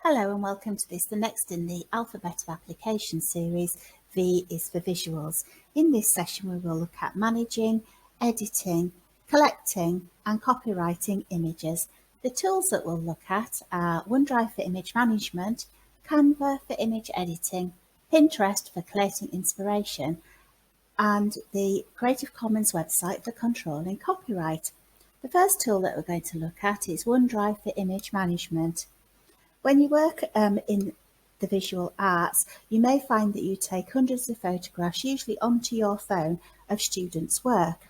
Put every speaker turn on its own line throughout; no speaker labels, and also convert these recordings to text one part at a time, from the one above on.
Hello and welcome to the next in the Alphabet of Application series. V is for Visuals. In this session we will look at managing, editing, collecting and copyrighting images. The tools that we'll look at are OneDrive for image management, Canva for image editing, Pinterest for collating inspiration and the Creative Commons website for controlling copyright. The first tool that we're going to look at is OneDrive for image management. When you work in the visual arts, you may find that you take hundreds of photographs, usually onto your phone, of students' work.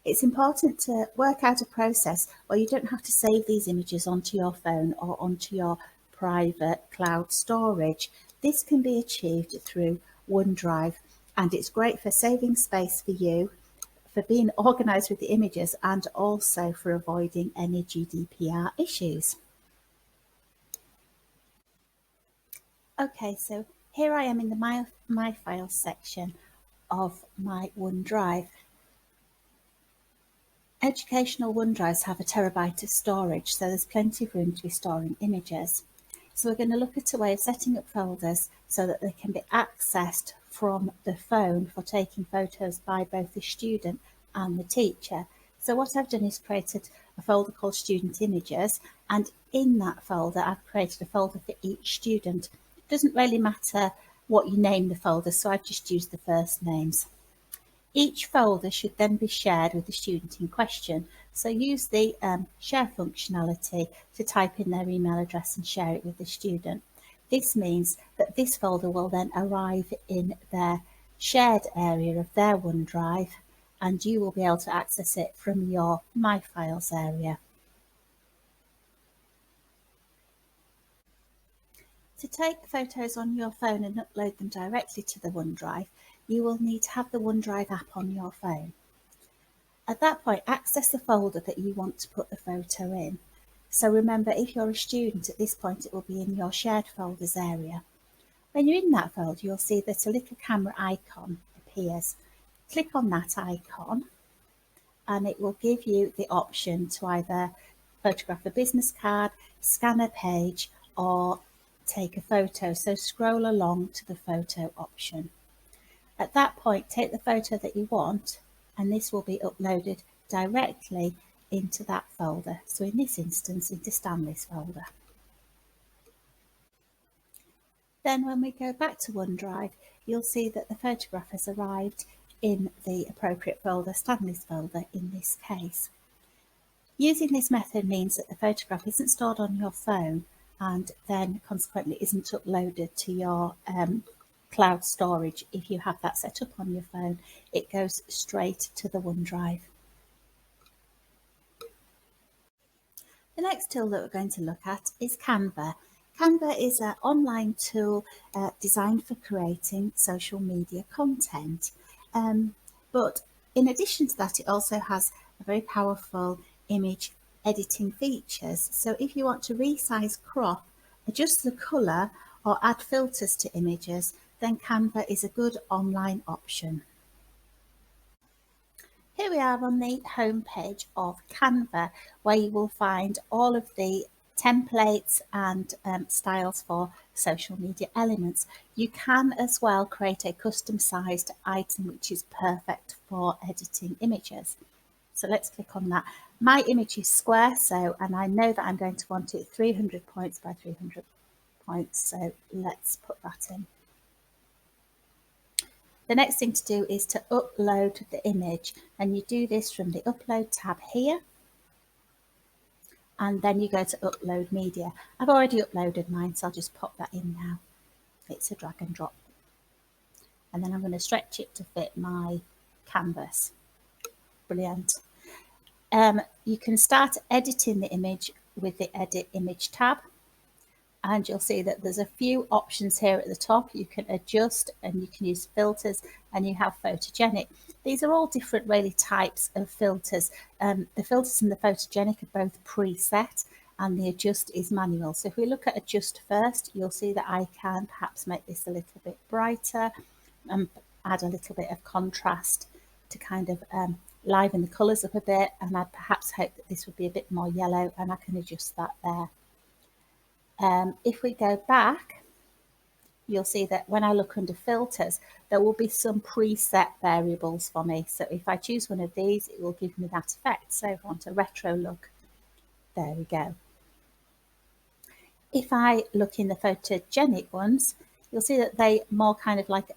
It's important to work out a process where you don't have to save these images onto your phone or onto your private cloud storage. This can be achieved through OneDrive, and it's great for saving space for you, for being organised with the images, and also for avoiding any GDPR issues. Okay, so here I am in the My Files section of my OneDrive. Educational OneDrives have a terabyte of storage, so there's plenty of room to be storing images. So we're going to look at a way of setting up folders so that they can be accessed from the phone for taking photos by both the student and the teacher. So what I've done is created a folder called Student Images, and in that folder I've created a folder for each student. It doesn't really matter what you name the folder, so I've just used the first names. Each folder should then be shared with the student in question. So use the share functionality to type in their email address and share it with the student. This means that this folder will then arrive in their shared area of their OneDrive, and you will be able to access it from your My Files area. To take photos on your phone and upload them directly to the OneDrive, you will need to have the OneDrive app on your phone. At that point, access the folder that you want to put the photo in. So remember, if you're a student at this point, it will be in your shared folders area. When you're in that folder, you'll see that a little camera icon appears. Click on that icon and it will give you the option to either photograph a business card, scan a page, or take a photo. So scroll along to the photo option. At that point, take the photo that you want, and this will be uploaded directly into that folder. So in this instance, into Stanley's folder. Then when we go back to OneDrive, you'll see that the photograph has arrived in the appropriate folder, Stanley's folder in this case. Using this method means that the photograph isn't stored on your phone and then consequently isn't uploaded to your cloud storage. If you have that set up on your phone, it goes straight to the OneDrive. The next tool that we're going to look at is Canva. Canva is an online tool designed for creating social media content. But in addition to that, it also has a very powerful image editing features. So if you want to resize, crop, adjust the colour or add filters to images, then Canva is a good online option. Here we are on the home page of Canva, where you will find all of the templates and styles for social media elements. You can as well create a custom sized item which is perfect for editing images. So let's click on that. My image is square, and I know that I'm going to want it 300 points by 300 points, so let's put that in. The next thing to do is to upload the image, and you do this from the upload tab here, and then you go to upload media. I've already uploaded mine, so I'll just pop that in now. It's a drag and drop, and then I'm going to stretch it to fit my canvas. Brilliant. You can start editing the image with the edit image tab, and you'll see that there's a few options here at the top. You can adjust and you can use filters, and you have photogenic. These are all different really types of filters. The filters and the photogenic are both preset, and the adjust is manual. So if we look at adjust first, you'll see that I can perhaps make this a little bit brighter and add a little bit of contrast to kind of liven the colours up a bit, and I'd perhaps hope that this would be a bit more yellow, and I can adjust that there. If we go back, you'll see that when I look under filters, there will be some preset variables for me. So if I choose one of these, it will give me that effect. So if I want a retro look, there we go. If I look in the photogenic ones, you'll see that they more kind of like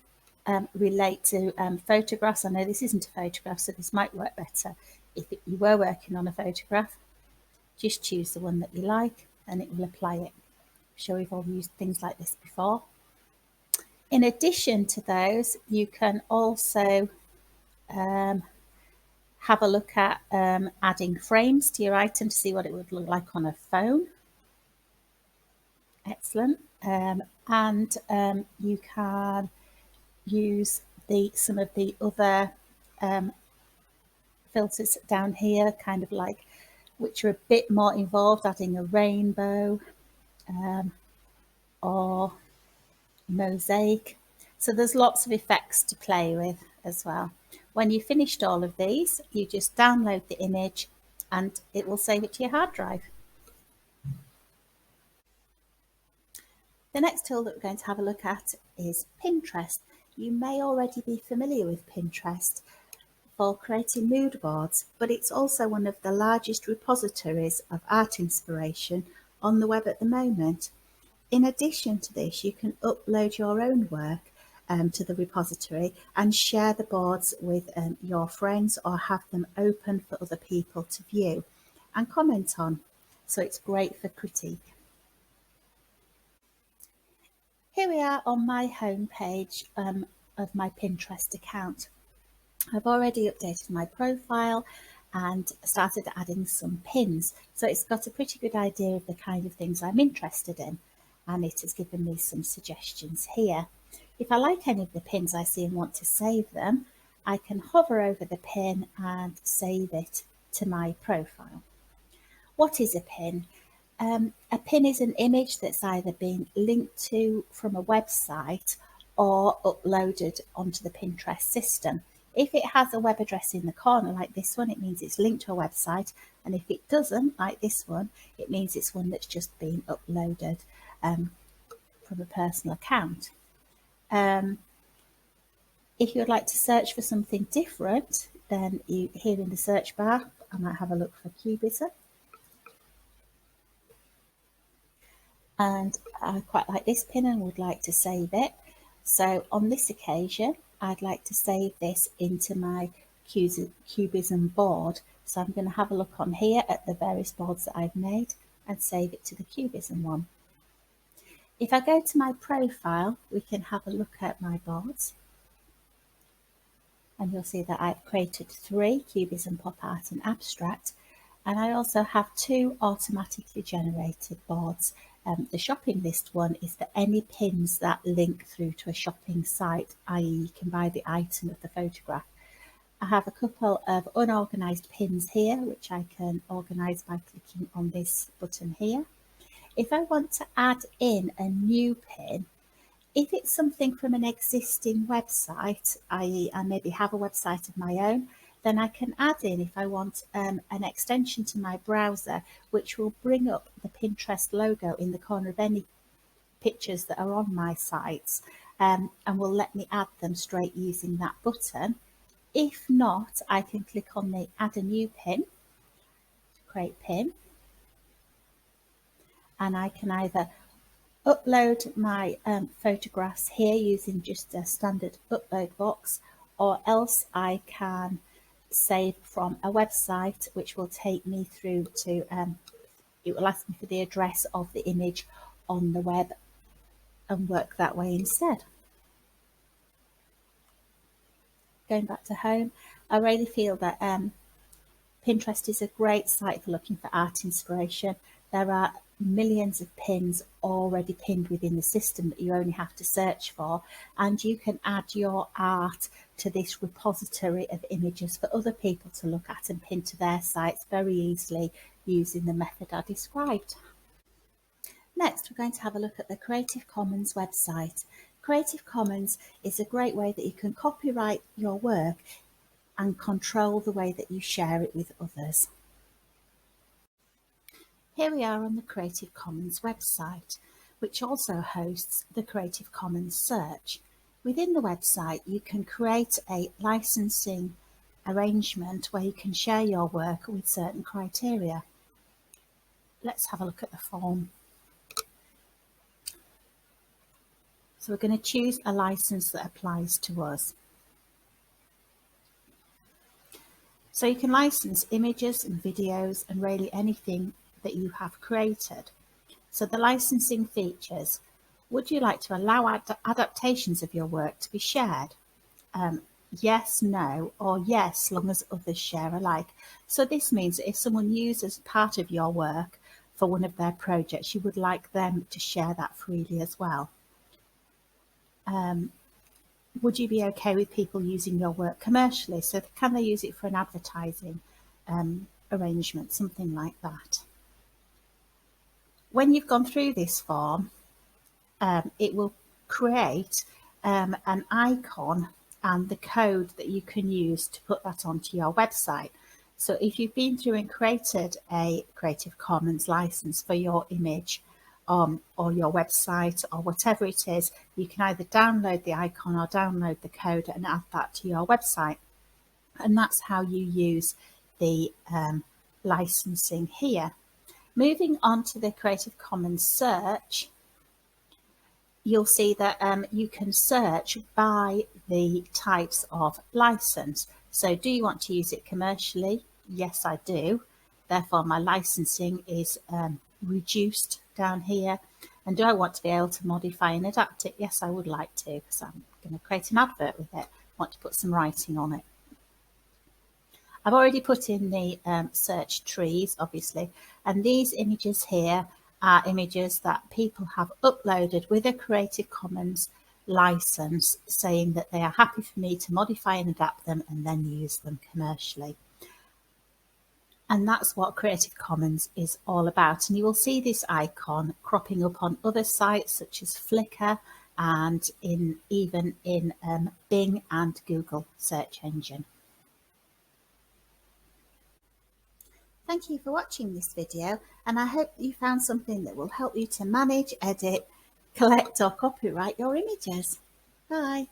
relate to photographs. I know this isn't a photograph, so this might work better. If you were working on a photograph, just choose the one that you like and it will apply it. I'm sure we've all used things like this before. In addition to those, you can also have a look at adding frames to your item to see what it would look like on a phone. Excellent. You can use some of the other filters down here, kind of like, which are a bit more involved, adding a rainbow or mosaic. So there's lots of effects to play with as well. When you've finished all of these, you just download the image and it will save it to your hard drive. The next tool that we're going to have a look at is Pinterest. You may already be familiar with Pinterest for creating mood boards, but it's also one of the largest repositories of art inspiration on the web at the moment. In addition to this, you can upload your own work to the repository and share the boards with your friends or have them open for other people to view and comment on. So it's great for critique. Here we are on my home page of my Pinterest account. I've already updated my profile and started adding some pins. So it's got a pretty good idea of the kind of things I'm interested in. And it has given me some suggestions here. If I like any of the pins I see and want to save them, I can hover over the pin and save it to my profile. What is a pin? A pin is an image that's either been linked to from a website or uploaded onto the Pinterest system. If it has a web address in the corner like this one, it means it's linked to a website. And if it doesn't, like this one, it means it's one that's just been uploaded from a personal account. If you would like to search for something different, then here in the search bar, I might have a look for Cubism. And I quite like this pin and would like to save it. So on this occasion, I'd like to save this into my Cubism board. So I'm going to have a look on here at the various boards that I've made and save it to the Cubism one. If I go to my profile, we can have a look at my boards. And you'll see that I've created 3, Cubism, Pop Art and Abstract. And I also have 2 automatically generated boards. The shopping list one is for any pins that link through to a shopping site, i.e. you can buy the item of the photograph. I have a couple of unorganised pins here, which I can organise by clicking on this button here. If I want to add in a new pin, if it's something from an existing website, i.e. I maybe have a website of my own, then I can add in, if I want, an extension to my browser, which will bring up the Pinterest logo in the corner of any pictures that are on my sites, and will let me add them straight using that button. If not, I can click on the Add a New Pin, Create Pin, and I can either upload my photographs here using just a standard upload box, or else I can save from a website which will take me through to, it will ask me for the address of the image on the web and work that way instead. Going back to home, I really feel that Pinterest is a great site for looking for art inspiration. There are millions of pins already pinned within the system that you only have to search for, and you can add your art to this repository of images for other people to look at and pin to their sites very easily using the method I described. Next, we're going to have a look at the Creative Commons website. Creative Commons is a great way that you can copyright your work and control the way that you share it with others. Here we are on the Creative Commons website, which also hosts the Creative Commons search. Within the website, you can create a licensing arrangement where you can share your work with certain criteria. Let's have a look at the form. So we're going to choose a license that applies to us. So you can license images and videos and really anything that you have created. So the licensing features: would you like to allow adaptations of your work to be shared? Yes, no, or yes, long as others share alike. So this means that if someone uses part of your work for one of their projects, you would like them to share that freely as well. Would you be okay with people using your work commercially? So can they use it for an advertising arrangement, something like that? When you've gone through this form, it will create an icon and the code that you can use to put that onto your website. So if you've been through and created a Creative Commons license for your image or your website or whatever it is, you can either download the icon or download the code and add that to your website. And that's how you use the licensing here. Moving on to the Creative Commons search, you'll see that you can search by the types of license. So do you want to use it commercially? Yes, I do. Therefore, my licensing is reduced down here. And do I want to be able to modify and adapt it? Yes, I would like to, because I'm going to create an advert with it. I want to put some writing on it. I've already put in the search trees, obviously, and these images here are images that people have uploaded with a Creative Commons license, saying that they are happy for me to modify and adapt them and then use them commercially. And that's what Creative Commons is all about. And you will see this icon cropping up on other sites such as Flickr and even in Bing and Google search engine. Thank you for watching this video, and I hope you found something that will help you to manage, edit, collect or copyright your images. Bye.